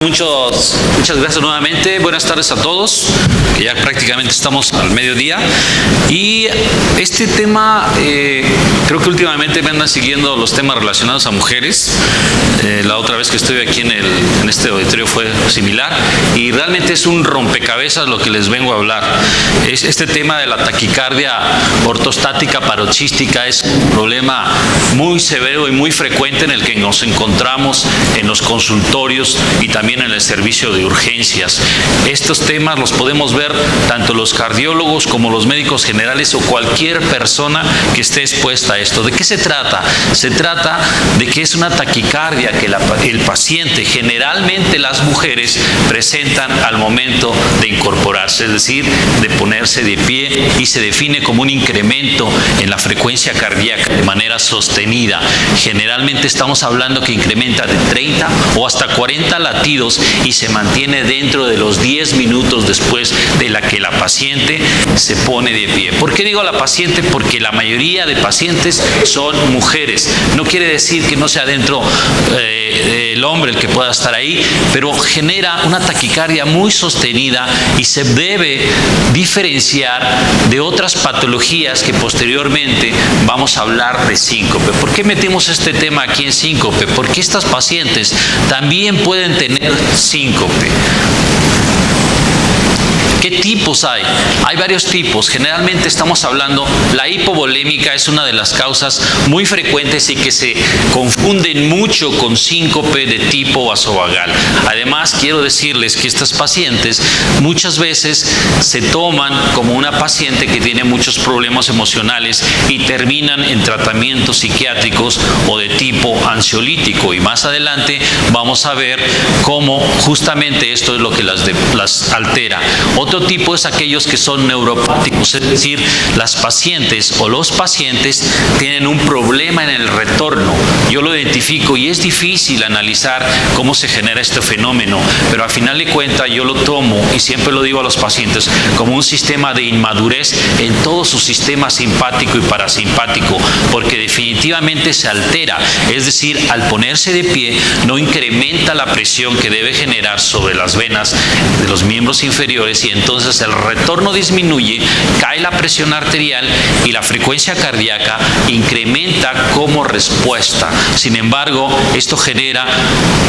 Muchas gracias nuevamente. Buenas tardes a todos, que ya prácticamente estamos al mediodía. Y este tema, creo que últimamente me andan siguiendo los temas relacionados a mujeres. La otra vez que estuve aquí en este auditorio fue similar. Y realmente es un rompecabezas lo que les vengo a hablar. Este tema de la taquicardia ortostática paroxística es un problema muy severo y muy frecuente en el que nos encontramos en los consultorios y también en el servicio de urgencias. Estos temas los podemos ver tanto los cardiólogos como los médicos generales o cualquier persona que esté expuesta a esto. ¿De qué se trata? Se trata de que es una taquicardia que el paciente, generalmente las mujeres, presentan al momento de incorporarse, es decir, de ponerse de pie, y se define como un incremento en la frecuencia cardíaca de manera sostenida. Generalmente estamos hablando que incrementa de 30 o hasta 40 latidos y se mantiene dentro de los 10 minutos después de la que la paciente se pone de pie. ¿Por qué digo la paciente? Porque la mayoría de pacientes son mujeres. No quiere decir que no sea dentro el hombre el que pueda estar ahí, pero genera una taquicardia muy sostenida y se debe diferenciar de otras patologías que posteriormente vamos a hablar de síncope. ¿Por qué metemos este tema aquí en síncope? Porque estas pacientes también pueden tener síncope. ¿Qué tipos hay? Hay varios tipos. Generalmente estamos hablando, la hipovolémica es una de las causas muy frecuentes y que se confunden mucho con síncope de tipo vasovagal. Además, quiero decirles que estas pacientes muchas veces se toman como una paciente que tiene muchos problemas emocionales y terminan en tratamientos psiquiátricos o de tipo ansiolítico. Y más adelante vamos a ver cómo justamente esto es lo que las altera. Otro tipo es aquellos que son neuropáticos, es decir, las pacientes o los pacientes tienen un problema en el retorno. Yo lo identifico y es difícil analizar cómo se genera este fenómeno, pero al final de cuentas yo lo tomo, y siempre lo digo a los pacientes, como un sistema de inmadurez en todo su sistema simpático y parasimpático, porque definitivamente se altera, es decir, al ponerse de pie no incrementa la presión que debe generar sobre las venas de los miembros inferiores, y entonces el retorno disminuye, cae la presión arterial y la frecuencia cardíaca incrementa como respuesta. Sin embargo, esto genera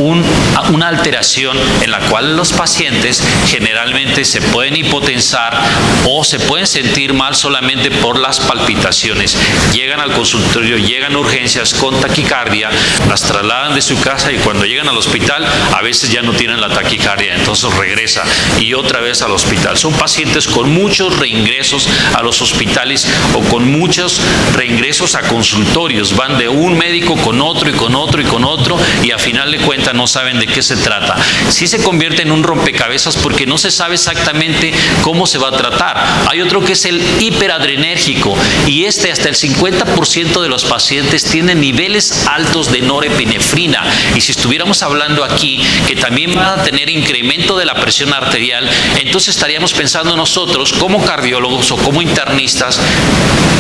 una alteración en la cual los pacientes generalmente se pueden hipotensar o se pueden sentir mal solamente por las palpitaciones. Llegan al consultorio, llegan a urgencias con taquicardia, las trasladan de su casa y cuando llegan al hospital a veces ya no tienen la taquicardia, entonces regresa y otra vez al hospital. Son pacientes con muchos reingresos a los hospitales o con muchos reingresos a consultorios. Van de un médico con otro y con otro y con otro y a final de cuentas no saben de qué se trata. Sí se convierte en un rompecabezas porque no se sabe exactamente cómo se va a tratar. Hay otro que es el hiperadrenérgico y hasta el 50% de los pacientes tienen niveles altos de norepinefrina. Y si estuviéramos hablando aquí que también van a tener incremento de la presión arterial, entonces estaríamos pensando nosotros como cardiólogos o como internistas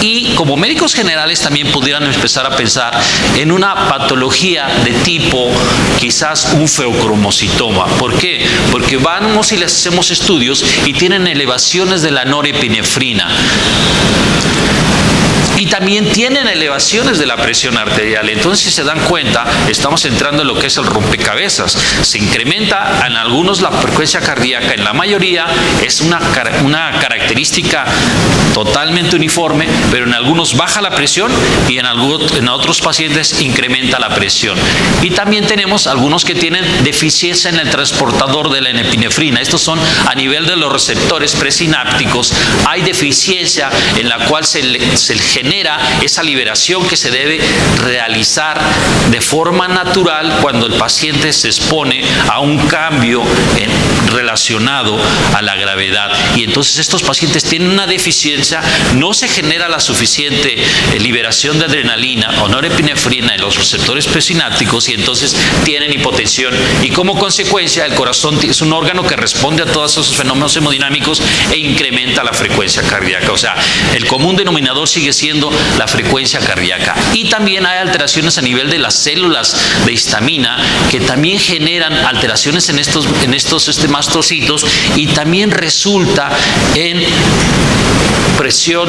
y como médicos generales también pudieran empezar a pensar en una patología de tipo quizás un feocromocitoma. ¿Por qué? Porque vamos y les hacemos estudios y tienen elevaciones de la norepinefrina. Y también tienen elevaciones de la presión arterial. Entonces, si se dan cuenta, estamos entrando en lo que es el rompecabezas. Se incrementa en algunos la frecuencia cardíaca, en la mayoría es una característica totalmente uniforme, pero en algunos baja la presión y en otros pacientes incrementa la presión. Y también tenemos algunos que tienen deficiencia en el transportador de la epinefrina. Estos son a nivel de los receptores presinápticos. Hay deficiencia en la cual se genera esa liberación que se debe realizar de forma natural cuando el paciente se expone a un cambio relacionado a la gravedad. Y entonces estos pacientes tienen una deficiencia, no se genera la suficiente liberación de adrenalina o norepinefrina en los receptores presinápticos y entonces tienen hipotensión. Y como consecuencia, el corazón es un órgano que responde a todos esos fenómenos hemodinámicos e incrementa la frecuencia cardíaca. O sea, el común denominador sigue siendo la frecuencia cardíaca. Y también hay alteraciones a nivel de las células de histamina que también generan alteraciones en estos mastocitos y también resulta en presión,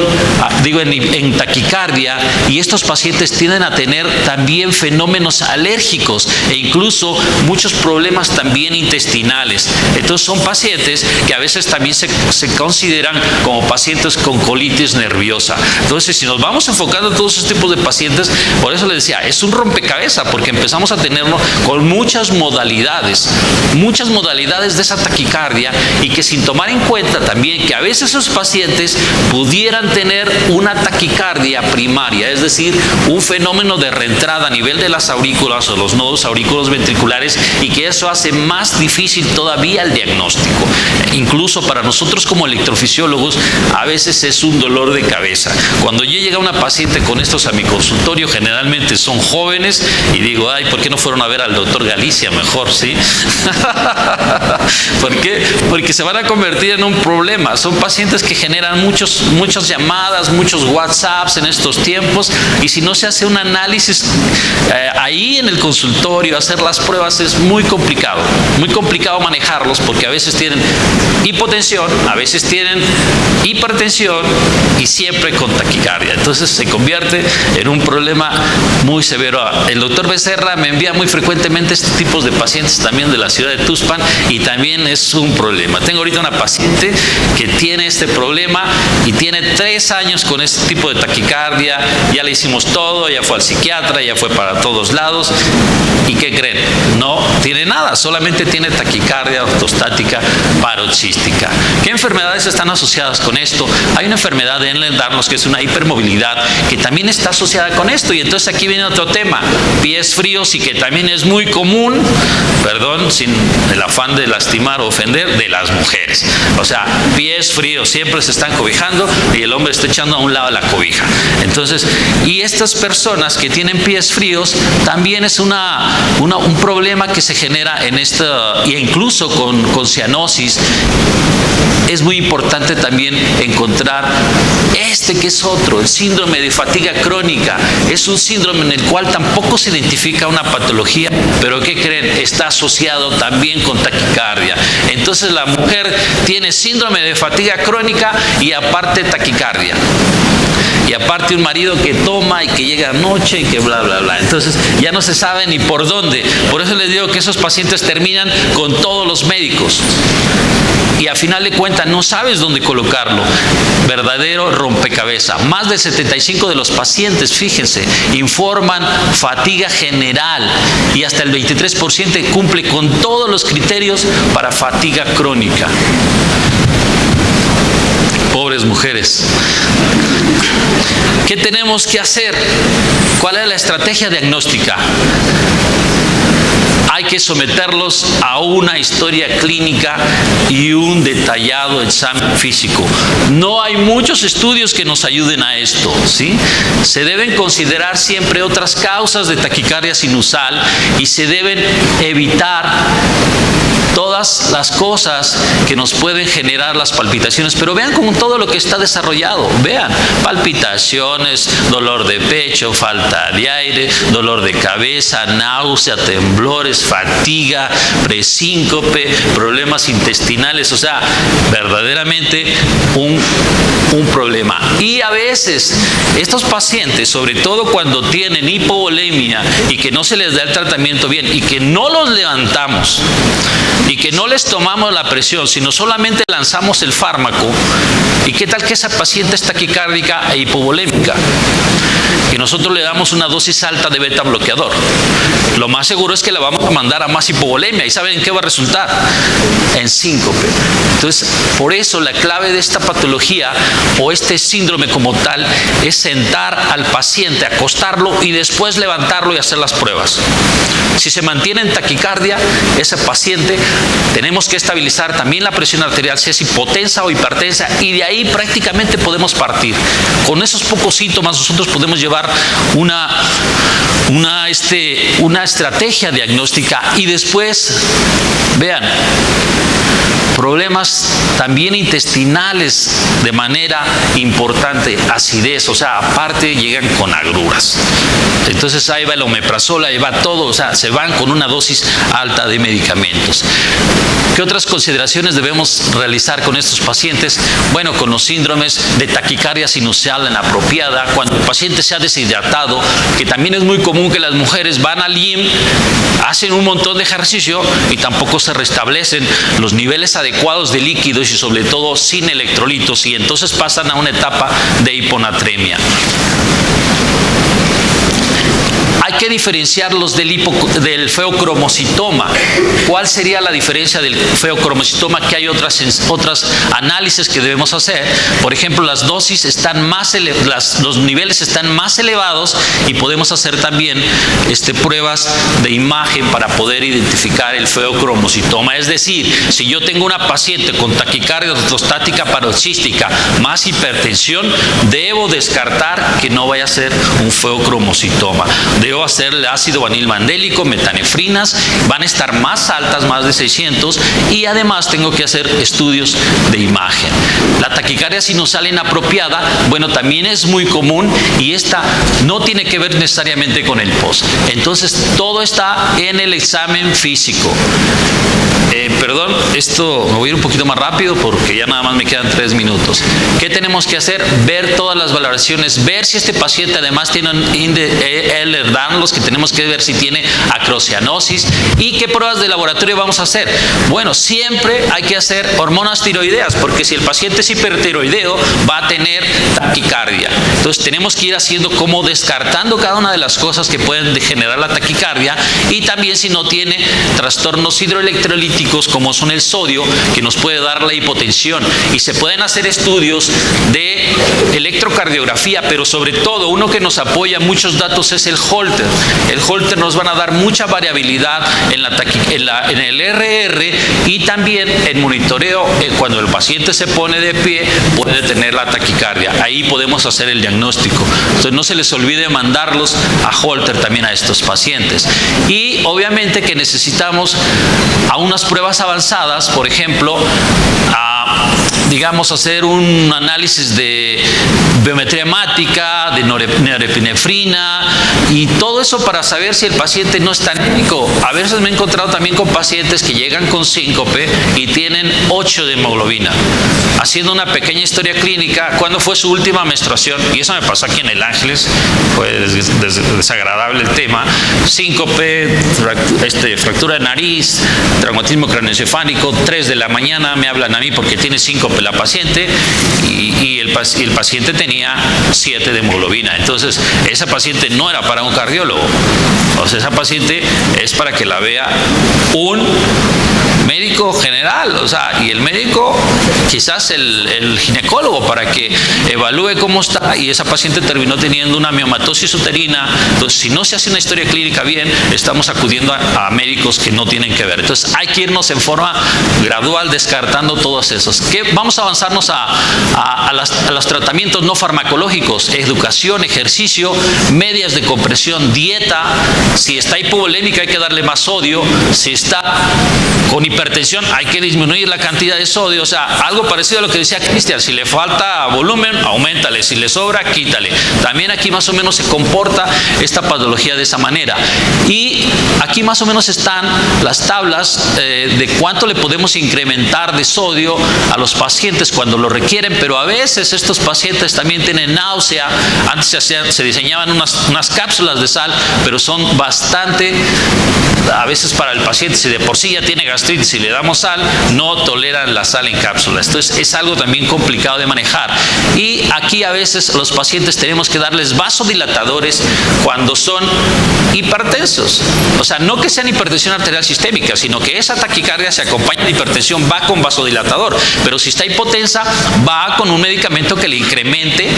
en taquicardia, y estos pacientes tienden a tener también fenómenos alérgicos e incluso muchos problemas también intestinales. Entonces son pacientes que a veces también se consideran como pacientes con colitis nerviosa. Entonces, si nos vamos enfocando en todos estos tipos de pacientes, por eso les decía, es un rompecabezas, porque empezamos a tenerlo con muchas modalidades de esa taquicardia, y que sin tomar en cuenta también que a veces esos pacientes pudieran tener una taquicardia primaria, es decir, un fenómeno de reentrada a nivel de las aurículas o los nodos aurículos ventriculares, y que eso hace más difícil todavía el diagnóstico. Incluso para nosotros como electrofisiólogos a veces es un dolor de cabeza. Cuando yo llega una paciente con estos a mi consultorio, generalmente son jóvenes, y digo, ay, ¿por qué no fueron a ver al doctor Galicia mejor? ¿Sí? ¿Por qué? Porque se van a convertir en un problema. Son pacientes que generan muchas llamadas, muchos WhatsApps en estos tiempos, y si no se hace un análisis ahí en el consultorio, hacer las pruebas, es muy complicado manejarlos, porque a veces tienen hipotensión, a veces tienen hipertensión y siempre con taquicardia. Entonces se convierte en un problema muy severo. El doctor Becerra me envía muy frecuentemente este tipo de pacientes también de la ciudad de Tuxpan, y también es un problema. Tengo ahorita una paciente que tiene este problema y tiene 3 años con este tipo de taquicardia. Ya le hicimos todo, ya fue al psiquiatra, ya fue para todos lados, y ¿qué creen? No tiene nada, solamente tiene taquicardia ortostática paroxística. ¿Qué enfermedades están asociadas con esto? Hay una enfermedad de Ehlers-Danlos, que es una hipermovilidad, que también está asociada con esto, y entonces aquí viene otro tema, pies fríos, y que también es muy común, sin el afán de lastimar o ofender, de las mujeres. O sea, pies fríos, siempre se están cobijando y el hombre está echando a un lado la cobija. Entonces, y estas personas que tienen pies fríos también es un problema que se genera en esta, y incluso con cianosis. Es muy importante también encontrar que es otro, el síndrome de fatiga crónica. Es un síndrome en el cual tampoco se identifica una patología, pero ¿qué creen? Está asociado también con taquicardia. Entonces la mujer tiene síndrome de fatiga crónica y aparte taquicardia. Y aparte un marido que toma y que llega anoche y que bla, bla, bla. Entonces ya no se sabe ni por dónde. Por eso les digo que esos pacientes terminan con todos los médicos. Y a final de cuentas no sabes dónde colocarlo. Verdadero rompecabezas. Más del 75% de los pacientes, fíjense, informan fatiga general, y hasta el 23% cumple con todos los criterios para fatiga crónica. Pobres mujeres. ¿Qué tenemos que hacer? ¿Cuál es la estrategia diagnóstica? Hay que someterlos a una historia clínica y un detallado examen físico. No hay muchos estudios que nos ayuden a esto, ¿sí? Se deben considerar siempre otras causas de taquicardia sinusal y se deben evitar todas las cosas que nos pueden generar las palpitaciones. Pero vean como todo lo que está desarrollado. Vean, palpitaciones, dolor de pecho, falta de aire, dolor de cabeza, náusea, temblores, fatiga, presíncope, problemas intestinales. O sea, verdaderamente un problema. Y a veces estos pacientes, sobre todo cuando tienen hipovolemia y que no se les da el tratamiento bien y que no los levantamos y que no les tomamos la presión, sino solamente lanzamos el fármaco, ¿y qué tal que esa paciente es taquicárdica e hipovolémica? Y nosotros le damos una dosis alta de beta bloqueador. Lo más seguro es que la vamos a mandar a más hipovolemia. ¿Y saben en qué va a resultar? En síncope. Entonces, por eso la clave de esta patología o este síndrome como tal es sentar al paciente, acostarlo y después levantarlo y hacer las pruebas. Si se mantiene en taquicardia, ese paciente tenemos que estabilizar también la presión arterial, si es hipotensa o hipertensa, y de ahí prácticamente podemos partir. Con esos pocos síntomas nosotros podemos llevar una estrategia diagnóstica y después, vean, problemas también intestinales de manera importante, acidez, o sea, aparte llegan con agruras. Entonces ahí va el omeprazol, ahí va todo, o sea, se van con una dosis alta de medicamentos. ¿Qué otras consideraciones debemos realizar con estos pacientes? Bueno, con los síndromes de taquicardia sinusal inapropiada, cuando el paciente se ha deshidratado, que también es muy común que las mujeres van al gym, hacen un montón de ejercicio y tampoco se restablecen los niveles adecuados de líquidos y sobre todo sin electrolitos, y entonces pasan a una etapa de hiponatremia. Hay que diferenciarlos del feocromocitoma. ¿Cuál sería la diferencia del feocromocitoma? Que hay otras análisis que debemos hacer. Por ejemplo, las dosis están los niveles están más elevados y podemos hacer también pruebas de imagen para poder identificar el feocromocitoma. Es decir, si yo tengo una paciente con taquicardia ortostática paroxística más hipertensión, debo descartar que no vaya a ser un feocromocitoma. Debo hacer el ácido vanilmandélico, metanefrinas, van a estar más altas, más de 600, y además tengo que hacer estudios de imagen. La taquicardia sinusal inapropiada, bueno, también es muy común y esta no tiene que ver necesariamente con el POS. Entonces, todo está en el examen físico. Perdón, esto me voy a ir un poquito más rápido porque ya nada más me quedan 3 minutos. ¿Qué tenemos que hacer? Ver todas las valoraciones, ver si este paciente además tiene un Ehlers-Danlos, que tenemos que ver si tiene acroceanosis, y qué pruebas de laboratorio vamos a hacer. Bueno, siempre hay que hacer hormonas tiroideas, porque si el paciente es hipertiroideo va a tener taquicardia. Entonces tenemos que ir haciendo como descartando cada una de las cosas que pueden generar la taquicardia, y también si no tiene trastornos hidroelectrolíticos como son el sodio, que nos puede dar la hipotensión. Y se pueden hacer estudios de electrocardiografía, pero sobre todo uno que nos apoya muchos datos es el Holter. El Holter nos van a dar mucha variabilidad en el RR y también el monitoreo. Cuando el paciente se pone de pie puede tener la taquicardia. Ahí podemos hacer el diagnóstico. Entonces no se les olvide mandarlos a Holter también a estos pacientes. Y obviamente que necesitamos a unas pruebas avanzadas, por ejemplo, digamos, hacer un análisis de biometría hemática, de norepinefrina y todo eso para saber si el paciente no está anémico. A veces me he encontrado también con pacientes que llegan con síncope y tienen 8 de hemoglobina. Haciendo una pequeña historia clínica, ¿cuándo fue su última menstruación? Y eso me pasó aquí en el Ángeles, fue desagradable el tema. Síncope, fractura de nariz, traumatismo craneoencefálico, 3 de la mañana, me hablan a mí porque tiene síncope la paciente y el paciente tenía 7 de hemoglobina. Entonces, esa paciente no era para un cardiólogo. O sea, esa paciente es para que la vea un médico general, o sea, y el médico, quizás el ginecólogo, para que evalúe cómo está, y esa paciente terminó teniendo una miomatosis uterina. Entonces, si no se hace una historia clínica bien, estamos acudiendo a médicos que no tienen que ver. Entonces, hay que irnos en forma gradual descartando todos esos. Vamos a avanzarnos a los tratamientos no farmacológicos: educación, ejercicio, medias de compresión, dieta. Si está hipovolémica hay que darle más sodio. Si está con hipertensión hay que disminuir la cantidad de sodio. O sea, algo parecido a lo que decía Cristian: si le falta volumen, auméntale; si le sobra, quítale. También aquí más o menos se comporta esta patología de esa manera. Y aquí más o menos están las tablas de cuánto le podemos incrementar de sodio a los pacientes cuando lo requieren, pero a veces estos pacientes también tienen náusea. Antes se diseñaban unas cápsulas de sal, pero son bastante, a veces para el paciente, si de por sí ya tiene gastritis y le damos sal, no toleran la sal en cápsula. Esto es algo también complicado de manejar. Y aquí a veces los pacientes tenemos que darles vasodilatadores cuando son hipertensos. O sea, no que sean hipertensión arterial sistémica, sino que esa taquicardia se acompaña de hipertensión, va con vasodilatador. Pero si está hipotensa, va con un medicamento que le incremente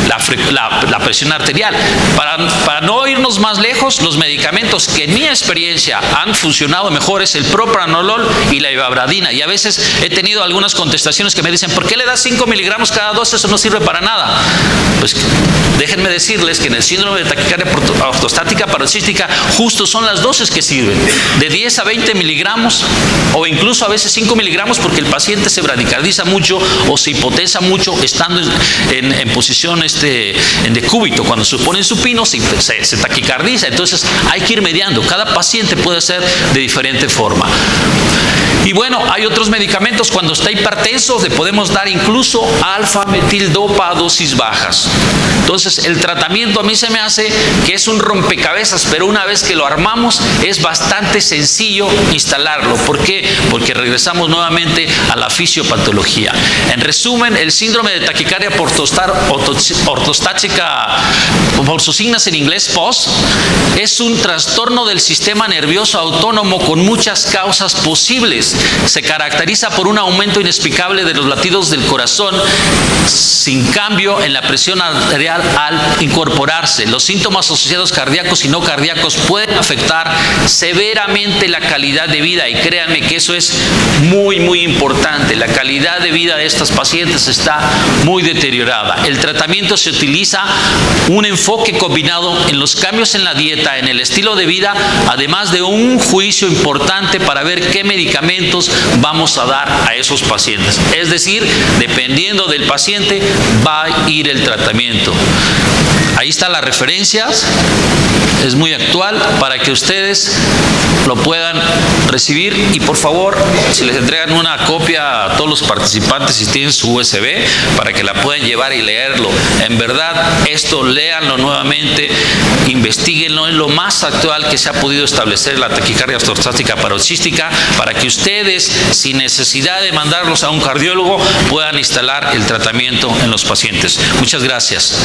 la presión arterial. Para no irnos más lejos, los medicamentos que en mi experiencia han funcionado mejor es el propranolol y la ivabradina. Y a veces he tenido algunas contestaciones que me dicen, ¿por qué le das 5 miligramos cada dosis? Eso no sirve para nada. Pues déjenme decirles que en el síndrome de taquicardia ortostática paroxística justo son las dosis que sirven, de 10 a 20 miligramos o incluso a veces 5 miligramos, porque el paciente se bradicardiza mucho o se hipotensa mucho estando en posición en decúbito. Cuando se pone en supino se taquicardiza. Entonces hay que ir mediando. Cada paciente puede ser de diferente forma. Y bueno, hay otros medicamentos. Cuando está hipertenso le podemos dar incluso alfa-metildopa a dosis bajas. Entonces el tratamiento a mí se me hace que es un rompecabezas, pero una vez que lo armamos es bastante sencillo instalarlo. ¿Por qué? Porque regresamos nuevamente a la fisiopatología. En resumen, el síndrome de taquicardia ortostática, por sus siglas en inglés, POS, es un trastorno del sistema nervioso autónomo con muchas causas posibles. Se caracteriza por un aumento inexplicable de los latidos del corazón sin cambio en la presión arterial al incorporarse. Los síntomas asociados cardíacos y no cardíacos pueden afectar severamente la calidad de vida, y créanme que eso es muy, muy importante. La calidad de vida de estas pacientes está muy deteriorada. El tratamiento se utiliza un enfoque combinado en los cambios en la dieta, en el estilo de vida, además de un juicio importante para ver qué medicamentos vamos a dar a esos pacientes. Es decir, dependiendo del paciente va a ir el tratamiento. Ahí están las referencias, es muy actual para que ustedes lo puedan recibir. Y por favor, si les entregan una copia a todos los participantes, si tienen su USB, para que la puedan llevar y leerlo. En verdad, esto léanlo nuevamente, investíguenlo, es lo más actual que se ha podido establecer la taquicardia ortostática paroxística, para que ustedes, sin necesidad de mandarlos a un cardiólogo, puedan instalar el tratamiento en los pacientes. Muchas gracias.